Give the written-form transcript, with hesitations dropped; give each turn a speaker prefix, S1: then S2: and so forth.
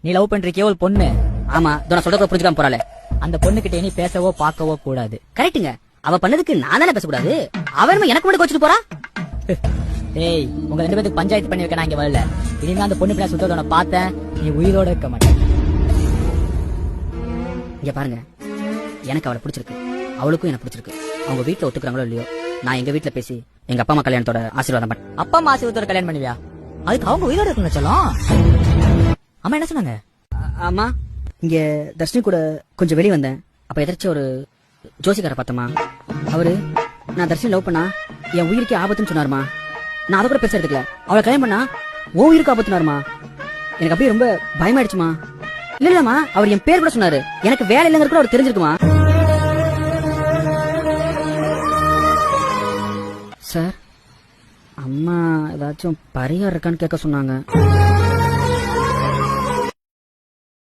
S1: நீ லவ் பண்றிக்கே ஒரு பொண்ணு.
S2: ஆமா, நான் சொல்றத புரிஞ்சுக்காம போறாளே.
S1: அந்த பொண்ணு கிட்ட நீ பேசவோ பார்க்கவோ கூடாது.
S2: கரெக்ட்டுங்க. அவ பண்ணதுக்கு நான் தானே பேசக்கூடாது. அவ எனக்கு மட்டும் கோச்சிட்டு போறா.
S1: டேய், உங்க 2 பேருக்கு பஞ்சாயத்து பண்ணி வைக்க நான் இங்க வரல. இனிமே அந்த பொண்ணு பிள்ளை சுத்தத்தோட பார்த்தேன், நீ உயிரோட இருக்க மாட்டேன்.
S2: இங்க பாருங்க, எனக்கு அவளை பிடிச்சிருக்கு, அவளுக்கும் எனக்கு பிடிச்சிருக்கு. அவங்க வீட்டுல ஒத்துக்கிறாங்களோ இல்லையோ, நான் எங்க வீட்டுல பேசி எங்க அப்பா அம்மா கல்யாணத்தோட ஆசீர்வாதம் பண்ணேன்.
S1: அப்பா அம்மா ஆசீர்வாதத்தோட கல்யாணம் பண்ணுவியா? அதுக்கு அவங்க உயிரோட இருக்கணும் சொல்லும். அம்மா என்ன சொன்னாங்க?
S2: ஆமா, இங்க தர்ஷினி கூட கொஞ்சம் வெளியே வந்தேன். அப்ப எதாச்சும் ஒரு ஜோசிக்கார பார்த்தமா. அவரு நான் தர்ஷினி லவ் பண்ணா என் உயிருக்கே ஆபத்துன்னு சொன்னாருமா. நான் அதை கூட பெருசா எடுத்துக்கல. அவளை கல்யாணம் பண்ணா உன் உயிருக்கு ஆபத்துனாருமா. எனக்கு அப்படியே ரொம்ப பயமாயிடுச்சுமா. இல்ல இல்லம்மா, அவர் என் பேர் கூட சொன்னாரு. எனக்கு வேலை இல்லைங்கிற கூட அவர் தெரிஞ்சிருக்குமா. சார், அம்மா ஏதாச்சும் பரிகாரம் இருக்கான்னு கேட்க சொன்னாங்க.